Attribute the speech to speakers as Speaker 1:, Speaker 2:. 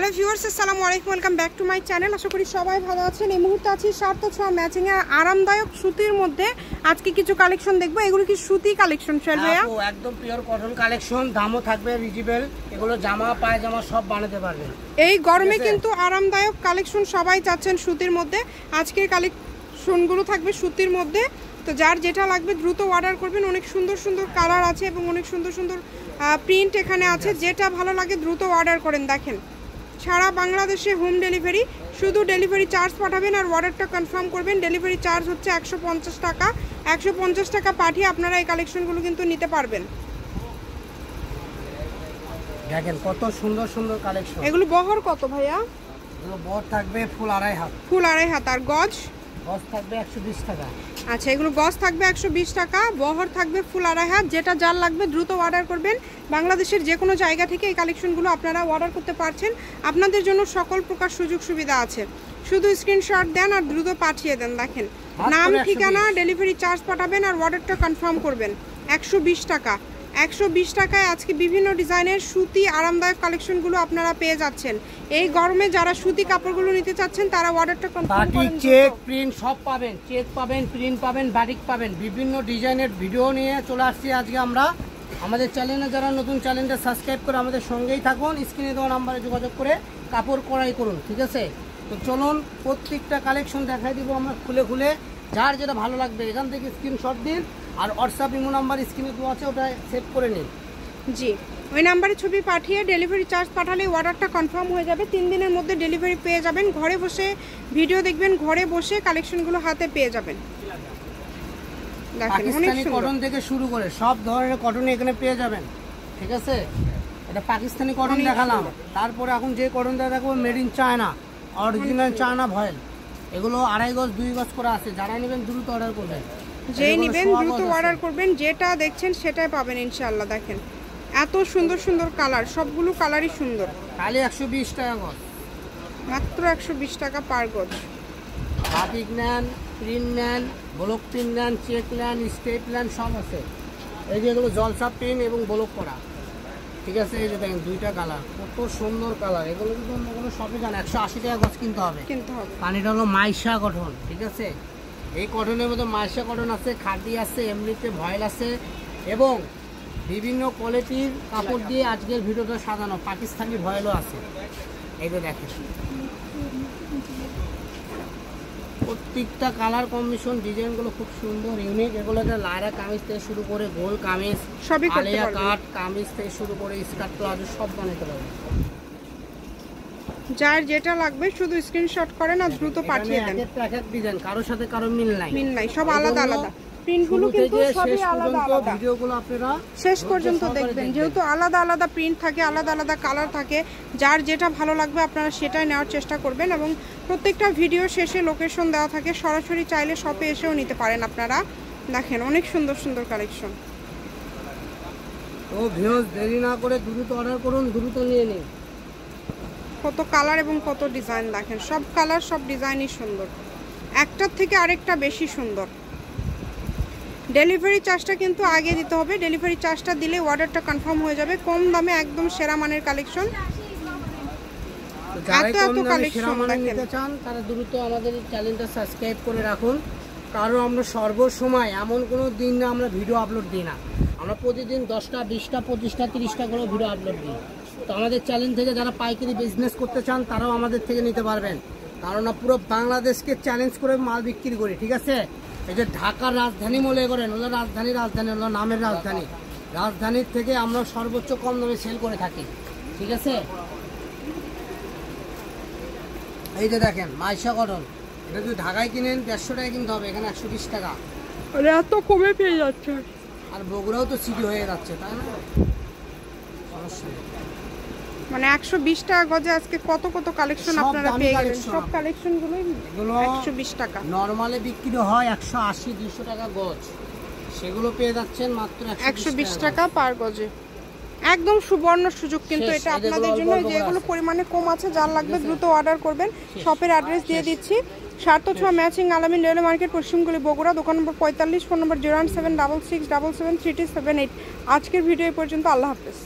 Speaker 1: Hello viewers, আসসালামু আলাইকুম, welcome back to my channel. আশা করি সবাই ভালো আছেন। এই মুহূর্তে আছি সার্থ ছোঁয়া ম্যাচিং এ আরামদায়ক সুতির মধ্যে আজকে কিছু কালেকশন দেখবো। এগুলো কি সুতি কালেকশন স্যার ভাইয়া?
Speaker 2: একদম পিওর কটন কালেকশন, দামও থাকবে রিজনেবল। এগুলো জামা পায়জামা সব বানাতে পারবেন।
Speaker 1: এই গরমে কিন্তু আরামদায়ক কালেকশন সবাই চাচ্ছেন সুতির মধ্যে। আজকের কালেকশনগুলো থাকবে সুতির মধ্যে, তো যার যেটা লাগবে দ্রুত অর্ডার করবেন। অনেক সুন্দর সুন্দর কালার আছে এবং অনেক সুন্দর সুন্দর প্রিন্ট এখানে আছে। যেটা ভালো লাগে দ্রুত অর্ডার করেন। দেখেন সারা বাংলাদেশে হোম ডেলিভারি, শুধু ডেলিভারি চার্জ পাঠাবেন আর অর্ডারটা কনফার্ম করবেন। ডেলিভারি চার্জ হচ্ছে 150 টাকা। 150 টাকা পাঠিয়ে আপনারা এই কালেকশনগুলো কিন্তু নিতে পারবেন।
Speaker 2: দেখেন কত সুন্দর সুন্দর কালেকশন।
Speaker 1: এগুলো বহর কত ভাইয়া?
Speaker 2: এগুলো বহর থাকবে ফুল আড়াই হাত।
Speaker 1: ফুল আড়াই হাত। আর গজ?
Speaker 2: গজ থাকবে 120 টাকা।
Speaker 1: আচ্ছা, এগুলো গজ থাকবে 120 টাকা, বহর থাকবে ফুল আড়াই হাত। যেটা যার লাগবে দ্রুত অর্ডার করবেন। বাংলাদেশের যে কোনো জায়গা থেকে এই কালেকশনগুলো আপনারা অর্ডার করতে পারছেন। আপনাদের জন্য সকল প্রকার সুযোগ সুবিধা আছে। শুধু স্ক্রিনশট দেন আর দ্রুত পাঠিয়ে দেন। দেখেন নাম, ঠিকানা, ডেলিভারি চার্জ পাঠাবেন আর অর্ডারটা কনফার্ম করবেন। 120 টাকা। 120 টাকায় আজকে বিভিন্ন ডিজাইনের সুতি আরামদায়ক কালেকশনগুলো আপনারা পেয়ে যাচ্ছেন। এই গরমে যারা সুতি কাপড়গুলো নিতে চাচ্ছেন তারা অর্ডারটা কনফার্ম করেন।
Speaker 2: চেক প্রিন্ট সব পাবেন, চেক পাবেন, প্রিন্ট পাবেন, বাটিক পাবেন। বিভিন্ন ডিজাইনের ভিডিও নিয়ে চলে আসছি আজকে আমরা। আমাদের চ্যানেলে যারা নতুন, চ্যানেলটা সাবস্ক্রাইব করে আমাদের সঙ্গেই থাকুন। স্ক্রিনে দেওয়া নাম্বারে যোগাযোগ করে কাপড় ক্রয় করুন, ঠিক আছে? তো চলুন প্রত্যেকটা কালেকশন দেখাই দিব আমরা খুলে খুলে। যার যেটা ভালো লাগবে এখান থেকে স্ক্রিনশট দিন আর হোয়াটসঅ্যাপ ইমো নাম্বার স্ক্রিনে দেওয়া আছে, ওটা সেভ করে নিন।
Speaker 1: জি, ওই নাম্বারে ছবি পাঠিয়ে ডেলিভারি চার্জ পাঠালে অর্ডারটা কনফার্ম হয়ে যাবে। 3 দিনের মধ্যে ডেলিভারি পেয়ে যাবেন। ঘরে বসে ভিডিও দেখবেন, ঘরে বসে কালেকশনগুলো হাতে পেয়ে যাবেন। দেখেন অনেক সুন্দর
Speaker 2: কটন থেকে শুরু করে সব ধরনের কটন এখানে পেয়ে যাবেন, ঠিক আছে? এটা পাকিস্তানি কটন দেখালাম, তারপরে এখন যে কটনটা দেখবো made in China, original China voile. এগুলো 2.5 গজ 2 গজ করে আছে। যারা নেবেন দ্রুত অর্ডার করবেন।
Speaker 1: যেই নেবেন দ্রুত অর্ডার করবেন। যেটা দেখছেন সেটাই পাবেন ইনশাআল্লাহ। দেখেন এত সুন্দর সুন্দর কালার, সবগুলো কালারই সুন্দর।
Speaker 2: খালি 120 টাকা গজ,
Speaker 1: মাত্র 120 টাকা পার গজ।
Speaker 2: বাটিক নেন, প্রিন্ট নেন, ব্লক প্রিন্ট নেন, চেক নেন, স্টেপ নেন, সব আছে। এই যে এগুলো জলসা প্রিন্ট এবং ব্লক করা, ঠিক আছে? এই যে দেখেন দুইটা কালার, কত সুন্দর কালার। এগুলো কিন্তু অন্যগুলো সবই জান 180 টাকা গজ কিনতে হবে। পানিটা হলো মাইশা কটন, ঠিক আছে? এই কটনের মধ্যে মাইশা কটন আছে, খাদি আছে, এমনিতে ভয়েল আছে এবং বিভিন্ন কোয়ালিটির কাপড় দিয়ে আজকের ভিডিওটা সাজানো। পাকিস্তানি ভয়েলও আছে। এই যে দেখেন প্রত্যেকটা কালার কম্বিনেশন, ডিজাইনগুলো খুব সুন্দর, ইউনিক। এগুলোতে লায়রা কামিজ থেকে শুরু করে গোল কামিজ, আলিয়া কাট কামিজ থেকে শুরু করে স্কার্ট প্লাজো সব বানাতে পারবেন।
Speaker 1: যার যেটা লাগবে শুধু স্ক্রিনশট করেন আর দ্রুত পাঠিয়ে দেন।
Speaker 2: এক এক ডিজাইন, কারোর সাথে কারো মিল নাই,
Speaker 1: সব আলাদা আলাদা। প্রিন্টগুলো কিন্তু সবই আলাদা আলাদা।
Speaker 2: ভিডিওগুলো আপনারা
Speaker 1: শেষ পর্যন্ত দেখবেন, যেহেতু আলাদা আলাদা প্রিন্ট থাকে, আলাদা আলাদা কালার থাকে। যার যেটা ভালো লাগবে আপনারা সেটাই নেওয়ার চেষ্টা করবেন এবং প্রত্যেকটা ভিডিও শেষে লোকেশন দেওয়া থাকে। সরাসরি চাইলে শপে এসেও নিতে পারেন আপনারা। দেখেন অনেক সুন্দর সুন্দর কালেকশন।
Speaker 2: তো ভিউয়ার্স দেরি না করে দ্রুত অর্ডার করুন, দ্রুত নিয়ে নিন।
Speaker 1: কত কালার এবং কত ডিজাইন। দেখেন সব কালার সব ডিজাইনই সুন্দর, একটার থেকে আরেকটা বেশি সুন্দর। ডেলিভারি চার্জটা কিন্তু আগে দিতে হবে। ডেলিভারি চার্জটা দিলে অর্ডারটা কনফার্ম হয়ে যাবে। কম দামে একদম সেরা মানের কালেকশন।
Speaker 2: যারা কম দামে সেরা মানের নিতে চান তারা দ্রুত আমাদের চ্যানেলটা সাবস্ক্রাইব করে রাখুন। কারণ আমরা সর্বসময় এমন কোনো দিন না আমরা ভিডিও আপলোড দিই না। আমরা প্রতিদিন 10টা 20টা 25টা 30টা করে ভিডিও আপলোড দিই। তো আমাদের চ্যানেল থেকে যারা পাইকারি বিজনেস করতে চান তারাও আমাদের থেকে নিতে পারবেন। কারণ পুরো বাংলাদেশকে চ্যালেঞ্জ করে মাল বিক্রি করি, ঠিক আছে? এই যে ঢাকার রাজধানী মনে করেন, হলো রাজধানী হলো নামের রাজধানী। রাজধানীর থেকে আমরা সর্বোচ্চ কম দামে সেল করে থাকি, ঠিক আছে? এই যে দেখেন মাইশা কটন, এটা যদি ঢাকায় কিনেন 150 টাকা কিনতে হবে, এখানে 120 টাকা।
Speaker 1: এত কমে পেয়ে যাচ্ছে।
Speaker 2: আর বগুড়াও তো সিটি হয়ে যাচ্ছে, তাই না? সমস্যা নেই।
Speaker 1: মানে 120 টাকা গজে আজকে কত কত কালেকশন আপনারা পেয়ে গেলেন। সব কালেকশনগুলোই 120 টাকা।
Speaker 2: নরমালে বিক্রি হয় 180 200 টাকা গজ, সেগুলো পেয়ে যাচ্ছেন মাত্র
Speaker 1: 120 টাকা পার গজে। একদম সুবর্ণ সুযোগ কিন্তু এটা আপনাদের জন্য। যেগুলো পরিমাণে কম আছে, যার লাগবে দ্রুত অর্ডার করবেন। শপের অ্যাড্রেস দিয়ে দিচ্ছি, সার্থ ছোঁয়া ম্যাচিং, আলামিন রেলওয়ে মার্কেট, পশ্চিমগুলি, বগুড়া। দোকান নম্বর 45, ফোন নম্বর 01766773278। আজকের ভিডিও এই পর্যন্ত। আল্লাহ হাফেজ।